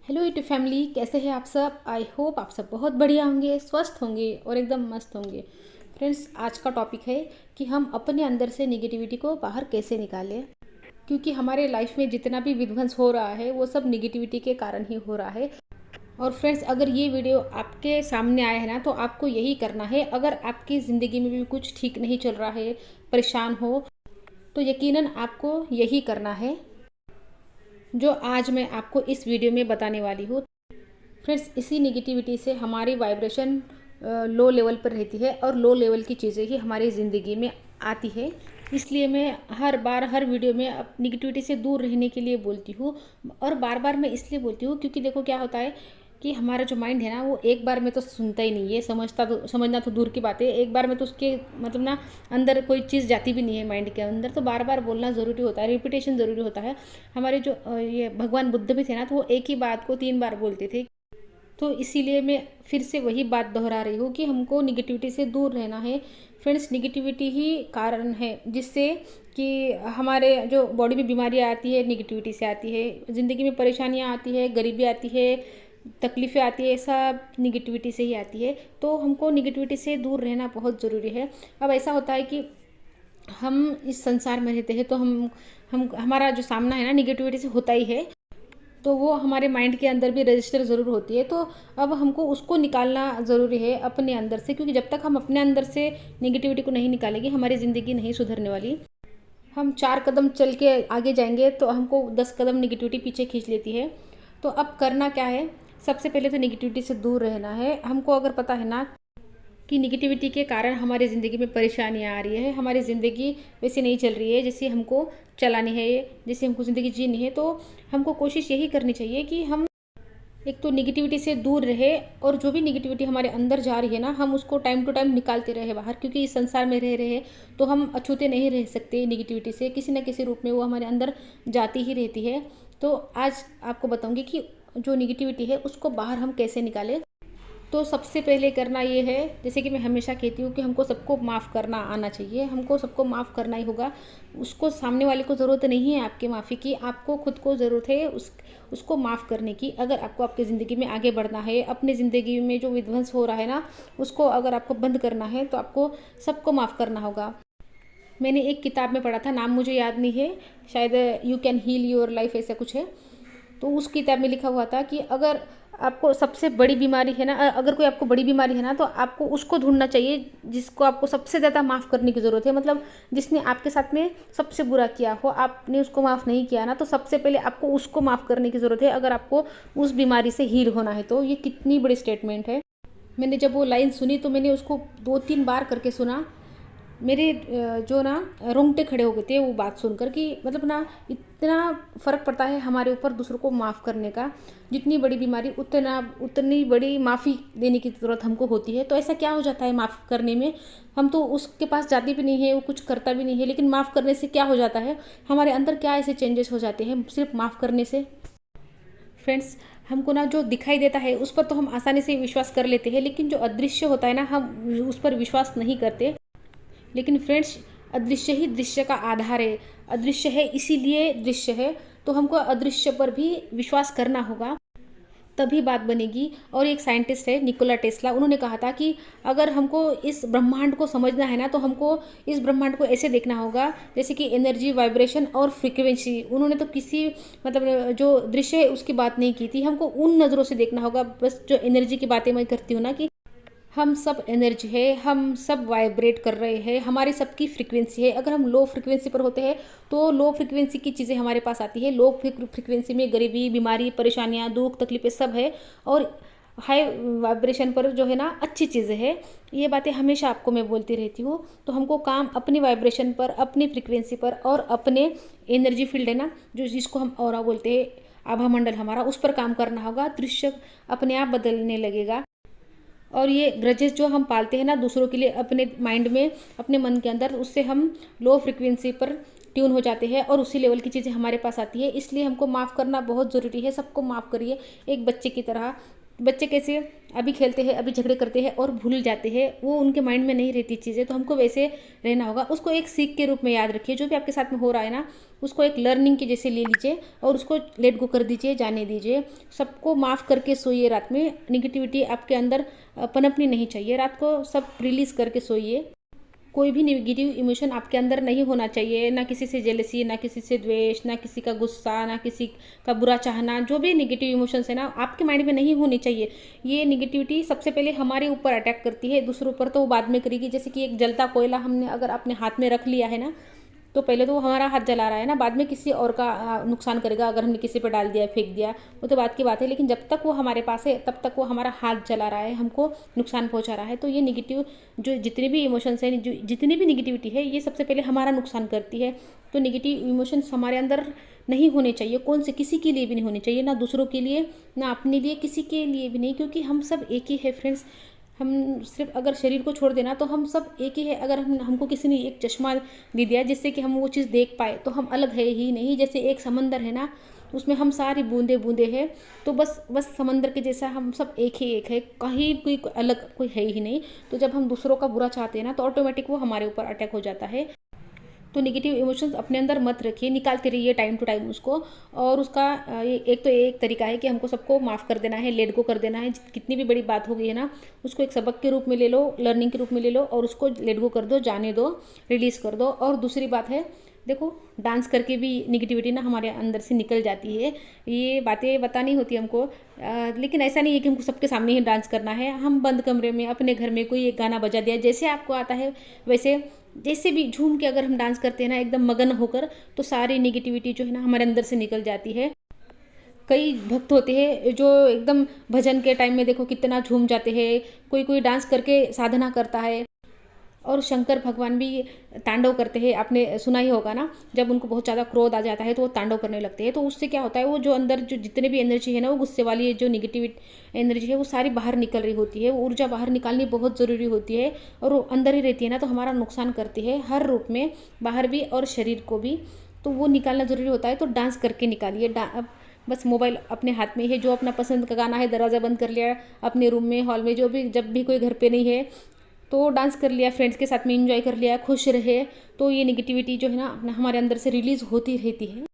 Hello YouTube family, कैसे हैं आप सब। आई होप आप सब बहुत बढ़िया होंगे, स्वस्थ होंगे और एकदम मस्त होंगे। फ्रेंड्स, आज का टॉपिक है कि हम अपने अंदर से निगेटिविटी को बाहर कैसे निकालें, क्योंकि हमारे लाइफ में जितना भी विध्वंस हो रहा है वो सब निगेटिविटी के कारण ही हो रहा है। और फ्रेंड्स, अगर ये वीडियो आपके सामने आया है ना, तो आपको यही करना है। अगर आपकी ज़िंदगी में भी कुछ ठीक नहीं चल रहा है, परेशान हो, तो यकीनन आपको यही करना है जो आज मैं आपको इस वीडियो में बताने वाली हूँ। फ्रेंड्स, इसी निगेटिविटी से हमारी वाइब्रेशन लो लेवल पर रहती है और लो लेवल की चीज़ें ही हमारी ज़िंदगी में आती है। इसलिए मैं हर बार हर वीडियो में अब निगेटिविटी से दूर रहने के लिए बोलती हूँ। और बार बार मैं इसलिए बोलती हूँ क्योंकि देखो क्या होता है कि हमारा जो माइंड है ना, वो एक बार में तो सुनता ही नहीं है, समझना तो दूर की बात है। एक बार में तो उसके मतलब ना अंदर कोई चीज़ जाती भी नहीं है माइंड के अंदर। तो बार बार बोलना ज़रूरी होता है, रिपीटेशन ज़रूरी होता है। हमारे जो ये भगवान बुद्ध भी थे ना, तो वो एक ही बात को 3 बार बोलते थे। तो इसीलिए मैं फिर से वही बात दोहरा रही हूँ कि हमको निगेटिविटी से दूर रहना है। फ्रेंड्स, निगेटिविटी ही कारण है जिससे कि हमारे जो बॉडी में बीमारियाँ आती है, निगेटिविटी से आती है। ज़िंदगी में परेशानियाँ आती है, गरीबी आती है, तकलीफ़ें आती है, सब निगेटिविटी से ही आती है। तो हमको निगेटिविटी से दूर रहना बहुत ज़रूरी है। अब ऐसा होता है कि हम इस संसार में रहते हैं, तो हम हमारा जो सामना है ना, निगेटिविटी से होता ही है। तो वो हमारे माइंड के अंदर भी रजिस्टर ज़रूर होती है। तो अब हमको उसको निकालना ज़रूरी है अपने अंदर से, क्योंकि जब तक हम अपने अंदर से निगेटिविटी को नहीं निकालेंगे, हमारी ज़िंदगी नहीं सुधरने वाली। हम 4 कदम चल के आगे जाएंगे तो हमको 10 कदम निगेटिविटी पीछे खींच लेती है। तो अब करना क्या है, सबसे पहले तो निगेटिविटी से दूर रहना है। हमको अगर पता है ना कि निगेटिविटी के कारण हमारी ज़िंदगी में परेशानियाँ आ रही है, हमारी ज़िंदगी वैसे नहीं चल रही है जैसे हमको चलानी है, जैसे हमको ज़िंदगी जीनी है, तो हमको कोशिश यही करनी चाहिए कि हम एक तो निगेटिविटी से दूर रहे, और जो भी निगेटिविटी हमारे अंदर जा रही है ना, हम उसको टाइम टू टाइम निकालते रहे बाहर। क्योंकि इस संसार में रह रहे हैं तो हम अछूते नहीं रह सकते निगेटिविटी से, किसी न किसी रूप में वो हमारे अंदर जाती ही रहती है। तो आज आपको बताऊंगी कि जो निगेटिविटी है उसको बाहर हम कैसे निकालें। तो सबसे पहले करना ये है, जैसे कि मैं हमेशा कहती हूँ कि हमको सबको माफ़ करना आना चाहिए। हमको सबको माफ़ करना ही होगा। उसको सामने वाले को ज़रूरत नहीं है आपके माफ़ी की, आपको खुद को ज़रूरत है उसको माफ़ करने की। अगर आपको आपकी ज़िंदगी में आगे बढ़ना है, अपनी ज़िंदगी में जो विध्वंस हो रहा है ना, उसको अगर आपको बंद करना है, तो आपको सबको माफ़ करना होगा। मैंने एक किताब में पढ़ा था, नाम मुझे याद नहीं है, शायद you can heal your life ऐसा कुछ है। तो उस किताब में लिखा हुआ था कि अगर आपको सबसे बड़ी बीमारी है ना, अगर कोई आपको बड़ी बीमारी है ना, तो आपको उसको ढूंढना चाहिए जिसको आपको सबसे ज़्यादा माफ़ करने की ज़रूरत है। मतलब जिसने आपके साथ में सबसे बुरा किया हो, आपने उसको माफ़ नहीं किया ना, तो सबसे पहले आपको उसको माफ़ करने की ज़रूरत है अगर आपको उस बीमारी से हील होना है। तो ये कितनी बड़ी स्टेटमेंट है। मैंने जब वो लाइन सुनी तो मैंने उसको 2-3 बार करके सुना। मेरे जो ना रोंगटे खड़े हो गए थे वो बात सुनकर, कि मतलब ना इतना फ़र्क पड़ता है हमारे ऊपर दूसरों को माफ़ करने का। जितनी बड़ी बीमारी उतनी बड़ी माफ़ी देने की ज़रूरत हमको होती है। तो ऐसा क्या हो जाता है माफ़ करने में, हम तो उसके पास जाते भी नहीं है, वो कुछ करता भी नहीं है, लेकिन माफ़ करने से क्या हो जाता है, हमारे अंदर क्या ऐसे चेंजेस हो जाते हैं सिर्फ माफ़ करने से। फ्रेंड्स, हमको ना जो दिखाई देता है उस पर तो हम आसानी से विश्वास कर लेते हैं, लेकिन जो अदृश्य होता है ना, हम उस पर विश्वास नहीं करते। लेकिन फ्रेंड्स, अदृश्य ही दृश्य का आधार है। अदृश्य है इसीलिए दृश्य है। तो हमको अदृश्य पर भी विश्वास करना होगा, तभी बात बनेगी। और एक साइंटिस्ट है निकोला टेस्ला, उन्होंने कहा था कि अगर हमको इस ब्रह्मांड को समझना है ना, तो हमको इस ब्रह्मांड को ऐसे देखना होगा जैसे कि एनर्जी, वाइब्रेशन और फ्रीक्वेंसी। उन्होंने तो किसी मतलब जो दृश्य है उसकी बात नहीं की थी, हमको उन नज़रों से देखना होगा। बस जो एनर्जी की बातें मैं करती हूँ ना, कि हम सब एनर्जी है, हम सब वाइब्रेट कर रहे हैं, हमारी सबकी फ्रीक्वेंसी है। अगर हम लो फ्रीक्वेंसी पर होते हैं तो लो फ्रीक्वेंसी की चीज़ें हमारे पास आती है। लो फ्रीक्वेंसी में गरीबी, बीमारी, परेशानियाँ, दुख, तकलीफ़ें सब है। और हाई वाइब्रेशन पर जो है ना अच्छी चीज़ें है। ये बातें हमेशा आपको मैं बोलती रहती हूँ। तो हमको काम अपनी वाइब्रेशन पर, अपनी फ्रीक्वेंसी पर और अपने एनर्जी फील्ड है ना, जो जिसको हम ऑरा बोलते हैं, आभा मंडल हमारा, उस पर काम करना होगा। दृश्य अपने आप बदलने लगेगा। और ये ग्रजेस जो हम पालते हैं ना दूसरों के लिए अपने माइंड में, अपने मन के अंदर, उससे हम लो फ्रिक्वेंसी पर ट्यून हो जाते हैं और उसी लेवल की चीज़ें हमारे पास आती है। इसलिए हमको माफ़ करना बहुत ज़रूरी है। सबको माफ़ करिए एक बच्चे की तरह। बच्चे कैसे अभी खेलते हैं, अभी झगड़े करते हैं और भूल जाते हैं, वो उनके माइंड में नहीं रहती चीज़ें। तो हमको वैसे रहना होगा, उसको एक सीख के रूप में याद रखिए। जो भी आपके साथ में हो रहा है ना, उसको एक लर्निंग के जैसे ले लीजिए और उसको लेट गो कर दीजिए, जाने दीजिए। सबको माफ़ करके सोइए रात में। निगेटिविटी आपके अंदर पनपनी नहीं चाहिए। रात को सब रिलीज़ करके सोइए। कोई भी नेगेटिव इमोशन आपके अंदर नहीं होना चाहिए, ना किसी से जेलसी, ना किसी से द्वेष, ना किसी का गुस्सा, ना किसी का बुरा चाहना। जो भी नेगेटिव इमोशंस है ना, आपके माइंड में नहीं होनी चाहिए। ये नेगेटिविटी सबसे पहले हमारे ऊपर अटैक करती है, दूसरों ऊपर तो वो बाद में करेगी। जैसे कि एक जलता कोयला हमने अगर अपने हाथ में रख लिया है ना, तो पहले तो वो हमारा हाथ जला रहा है ना, बाद में किसी और का नुकसान करेगा अगर हमने किसी पे डाल दिया, फेंक दिया, वो तो बात की बात है। लेकिन जब तक वो हमारे पास है तब तक वो हमारा हाथ जला रहा है, हमको नुकसान पहुंचा रहा है। तो ये नेगेटिव जो जितने भी इमोशंस हैं, जो जितनी भी नेगेटिविटी है, ये सबसे पहले हमारा नुकसान करती है। तो नेगेटिव इमोशंस हमारे अंदर नहीं होने चाहिए। कौन से किसी के लिए भी नहीं होने चाहिए, ना दूसरों के लिए, ना अपने लिए, किसी के लिए भी नहीं। क्योंकि हम सब एक ही है फ्रेंड्स। हम सिर्फ अगर शरीर को छोड़ देना तो हम सब एक ही है। अगर हमको किसी ने एक चश्मा दे दिया जिससे कि हम वो चीज़ देख पाए, तो हम अलग है ही नहीं। जैसे एक समंदर है ना, उसमें हम सारी बूंदे बूंदे हैं, तो बस समंदर के जैसा हम सब एक ही एक है, कहीं कोई अलग कोई है ही नहीं। तो जब हम दूसरों का बुरा चाहते हैं ना, तो ऑटोमेटिक वो हमारे ऊपर अटैक हो जाता है। तो नेगेटिव इमोशंस अपने अंदर मत रखिए, निकालते रहिए टाइम टू टाइम उसको। और उसका एक तरीका है कि हमको सबको माफ़ कर देना है, लेट गो कर देना है। कितनी भी बड़ी बात हो गई है ना, उसको एक सबक के रूप में ले लो, लर्निंग के रूप में ले लो और उसको लेट गो कर दो, जाने दो, रिलीज़ कर दो। और दूसरी बात है, देखो डांस करके भी निगेटिविटी ना हमारे अंदर से निकल जाती है। ये बातें बतानी होती है हमको, लेकिन ऐसा नहीं है कि हमको सबके सामने ही डांस करना है। हम बंद कमरे में अपने घर में कोई एक गाना बजा दिया, जैसे आपको आता है वैसे, जैसे भी झूम के अगर हम डांस करते हैं ना एकदम मगन होकर, तो सारी निगेटिविटी जो है ना हमारे अंदर से निकल जाती है। कई भक्त होते हैं जो एकदम भजन के टाइम में देखो कितना झूम जाते हैं, कोई कोई डांस करके साधना करता है। और शंकर भगवान भी तांडव करते हैं, आपने सुना ही होगा ना। जब उनको बहुत ज़्यादा क्रोध आ जाता है तो वो तांडव करने लगते हैं। तो उससे क्या होता है, वो जो अंदर जो जितने भी एनर्जी है ना, वो गुस्से वाली जो निगेटिव एनर्जी है, वो सारी बाहर निकल रही होती है। वो ऊर्जा बाहर निकालनी बहुत ज़रूरी होती है, और वो अंदर ही रहती है ना, तो हमारा नुकसान करती है हर रूप में, बाहर भी और शरीर को भी। तो वो निकालना ज़रूरी होता है। तो डांस करके निकालिए। बस मोबाइल अपने हाथ में है, जो अपना पसंद का गाना है दरवाज़ा बंद कर लिया, अपने रूम में, हॉल में, जो भी, जब भी कोई घर पे नहीं है तो डांस कर लिया, फ्रेंड्स के साथ में एंजॉय कर लिया, खुश रहे। तो ये नेगेटिविटी जो है ना हमारे अंदर से रिलीज़ होती रहती है।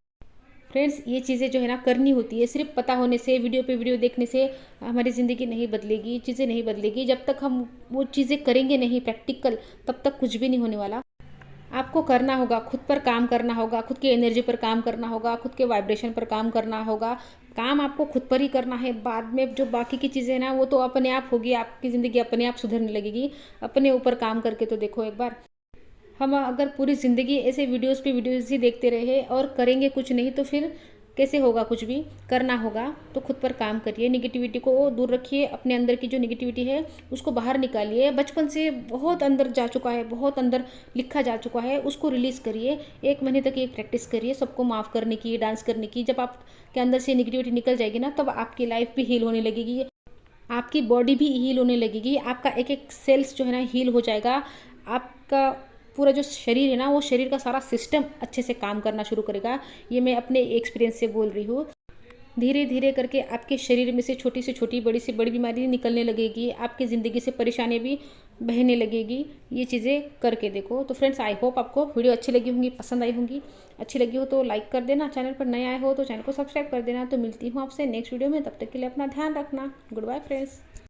फ्रेंड्स, ये चीज़ें जो है ना करनी होती है। सिर्फ पता होने से, वीडियो पे वीडियो देखने से हमारी ज़िंदगी नहीं बदलेगी, चीज़ें नहीं बदलेगी। जब तक हम वो चीज़ें करेंगे नहीं प्रैक्टिकल, तब तक कुछ भी नहीं होने वाला। आपको करना होगा, खुद पर काम करना होगा, खुद की एनर्जी पर काम करना होगा, खुद के वाइब्रेशन पर काम करना होगा। काम आपको खुद पर ही करना है। बाद में जो बाकी की चीज़ें ना, वो तो अपने आप होगी, आपकी ज़िंदगी अपने आप सुधरने लगेगी। अपने ऊपर काम करके तो देखो एक बार। हम अगर पूरी ज़िंदगी ऐसे वीडियोस पे वीडियोस ही देखते रहे और करेंगे कुछ नहीं, तो फिर कैसे होगा। कुछ भी करना होगा तो खुद पर काम करिए, निगेटिविटी को दूर रखिए। अपने अंदर की जो निगेटिविटी है उसको बाहर निकालिए। बचपन से बहुत अंदर जा चुका है, बहुत अंदर लिखा जा चुका है, उसको रिलीज़ करिए। 1 महीने तक ये प्रैक्टिस करिए, सबको माफ़ करने की, डांस करने की। जब आपके अंदर से निगेटिविटी निकल जाएगी ना, तब आपकी लाइफ भी हील होने लगेगी, आपकी बॉडी भी हील होने लगेगी, आपका एक एक सेल्स जो है ना हील हो जाएगा। आपका पूरा जो शरीर है ना, वो शरीर का सारा सिस्टम अच्छे से काम करना शुरू करेगा। ये मैं अपने एक्सपीरियंस से बोल रही हूँ। धीरे धीरे करके आपके शरीर में से छोटी, बड़ी से बड़ी बीमारी निकलने लगेगी। आपकी ज़िंदगी से परेशानियाँ भी बहने लगेगी। ये चीज़ें करके देखो। तो फ्रेंड्स, आई होप आपको वीडियो अच्छी लगी होंगी, पसंद आई होंगी। अच्छी लगी हो तो लाइक कर देना, चैनल पर नए आए हो तो चैनल को सब्सक्राइब कर देना। तो मिलती हूँ आपसे नेक्स्ट वीडियो में, तब तक के लिए अपना ध्यान रखना। Goodbye friends.